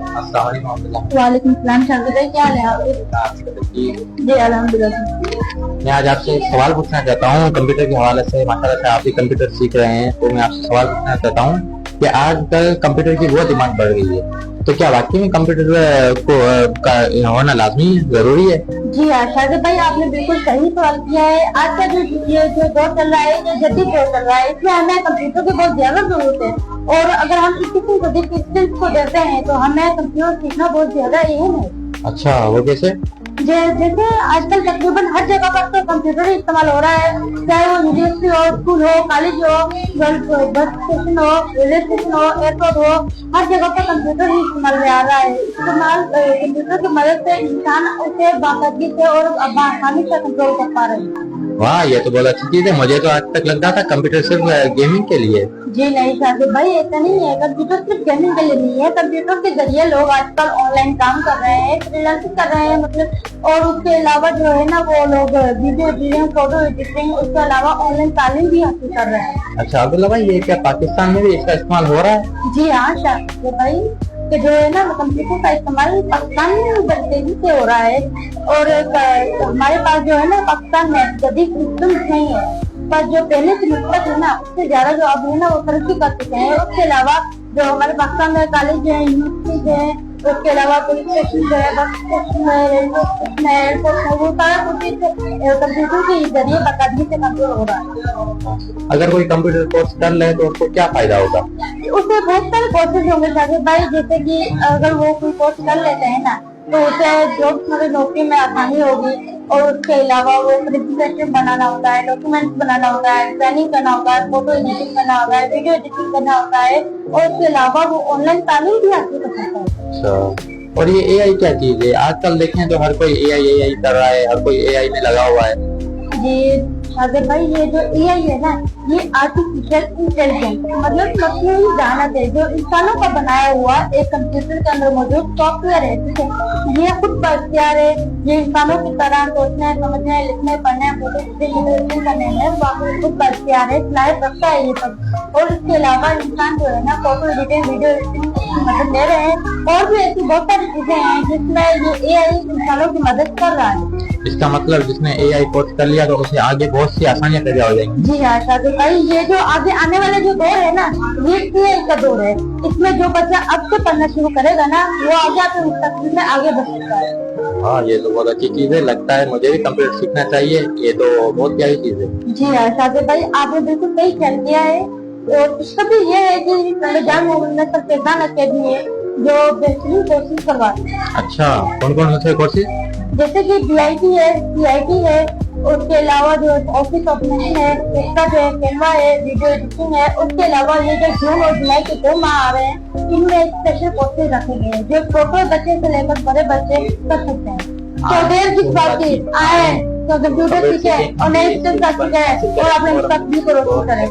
वालेकुम सलाम शाकिर भाई, क्या हाल है आपके? जी अल्हम्दुलिल्लाह। मैं आज आपसे एक सवाल पूछना चाहता हूँ कंप्यूटर के हवाले से। माशाल्लाह से आप भी कंप्यूटर सीख रहे हैं, तो मैं आपसे सवाल पूछना चाहता हूँ कि आजकल कंप्यूटर की बहुत डिमांड बढ़ गई है, तो क्या वाकई में कंप्यूटर का होना लाजमी जरूरी है? जी हाँ शाकिर भाई, आपने बिल्कुल सही सवाल किया है। आज का जो दौर चल रहा है, जो जदीद दौर चल रहा है, इसमें हमें कंप्यूटर की बहुत ज्यादा जरूरत है। और अगर हम किसी जदीद स्किल्स को देते हैं तो हमें कंप्यूटर सीखना बहुत ज्यादा अहम है। अच्छा, वो कैसे? जैसे आजकल तकरीबन हर जगह पर तो कंप्यूटर ही इस्तेमाल हो रहा है, चाहे वो यूनिवर्सिटी हो, स्कूल हो, कॉलेज हो, बस स्टेशन हो, रेलवे स्टेशन हो, एयरपोर्ट हो, हर जगह पर कंप्यूटर ही इस्तेमाल में आ रहा है। इस्तेमाल कंप्यूटर की मदद से इंसान उसे बाकायदगी से और आसानी से कंट्रोल कर पा रहे हैं। वाह, ये तो बहुत अच्छी चीज है। मुझे तो आज तक लगता था कंप्यूटर सिर्फ गेमिंग के लिए। जी नहीं शाकिर भाई, ऐसा नहीं है। कंप्यूटर सिर्फ गेमिंग के लिए नहीं है। कंप्यूटर के जरिए लोग आजकल ऑनलाइन काम कर रहे हैं, फ्रीलांसिंग कर रहे हैं, मतलब। और उसके अलावा जो है ना, वो लोग वीडियो एडिटिंग, फोटो एडिटिंग, उसके अलावा ऑनलाइन तालीम भी हासिल कर रहे हैं। अच्छा अब्दुल्ला भाई, ये क्या पाकिस्तान में भी इसका इस्तेमाल हो रहा है? जी हाँ शाकिर भाई, कि जो है ना कंप्यूटर का इस्तेमाल पाकिस्तान में बड़ी तेजी से हो रहा है। और हमारे पास जो है ना, पाकिस्तान में जदीद सिस्टम नहीं है, पर जो पहले से मुस्तक है ना, उससे ज्यादा जो अब है ना वो तरक्की कर चुके हैं। उसके अलावा जो हमारे पाकिस्तान में कॉलेज है, यूनिवर्सिटीज है, उसके अलावा पुलिस स्टेशन है, बस स्टेशन है, रेलवे स्टेशन है, एयरपोर्ट है, वो सारा कुछ कंप्यूटर के जरिए बाकायदगी से कंट्रोल हो रहा है। अगर कोई कंप्यूटर कोर्स कर ले तो उसको क्या फायदा होगा? उससे बहुत सारे कोर्सेज होंगे शाकिर भाई। जैसे कि अगर वो कोई कोर्स कर लेते हैं ना, तो उसे जॉब में, नौकरी में आसानी होगी। और उसके अलावा वो प्रेजेंटेशन बनाना होता है, डॉक्यूमेंट्स बनाना होता है, ट्रेनिंग करना होता है, फोटो एडिटिंग करना होता है, वीडियो एडिटिंग करना होता है। और उसके अलावा वो ऑनलाइन तालीम भी हासिल कर सकता है। अच्छा, और ये एआई क्या चीज है? आजकल देखें तो हर कोई एआई कर रहा है, हर कोई एआई में लगा हुआ है। जी शाकिर भाई, ये जो एआई है ना, ये आर्टिफिशियल इंटेलिजेंस मतलब मशीनी जहानत है, जो इंसानों का बनाया हुआ एक कंप्यूटर के अंदर मौजूद सॉफ्टवेयर है। ठीक है, ये खुद का इख्तियार है। ये इंसानों की तरह सोचने, समझने, लिखने, पढ़ने, फोटो एडिटिंग करने में वाकई खुद का इख्तियार है, सलाहियत रखता है ये सब। और इसके अलावा इंसान जो है ना, फोटो एडिटिंग, वीडियो एडिटिंग की मदद ले रहे हैं। और भी ऐसी बहुत सारी चीजें हैं जिसमें ये एआई इंसानों की मदद कर रहा है। इसका मतलब जिसने एआई कोर्स कर लिया तो उसे आगे बहुत सी आसानियां पैदा हो जाएंगी। जी हाँ शाकिर भाई, ये जो आगे आने वाला जो दौर है ना, ये एआई का दौर है। इसमें जो बच्चा अब से पढ़ना शुरू करेगा ना, वो आगे आकर मुस्तकबिल में आगे बढ़ सकता है। हाँ, ये तो बहुत अच्छी चीज है। लगता है मुझे भी कंप्यूटर सीखना चाहिए। ये तो बहुत प्यारी चीज है। जी हाँ शाकिर भाई, आपने बिल्कुल सही ख्याल किया है। और इसका भी ये है कि जान फैजान अकेडमी है जो बेहतरीन कोर्सेज करवाते हैं। अच्छा, कौन कौन से कोर्सेज? जैसे कि DIT है, CIT है, उसके अलावा जो ऑफिस ऑपरेशन है, स्केच है, कैनवा है, वीडियो एडिटिंग है। उसके अलावा ये जो जून और जुलाई के 2 माह आ रहे हैं, इनमें स्पेशल कोर्सेज रखे गए हैं जो छोटे बच्चे से लेकर बड़े बच्चे कर सकते हैं। तो देर किस बात की, आए तो कंप्यूटर सीखे और नए स्किल्स सीखे और अपने मुस्तकबिल को रोशन करें।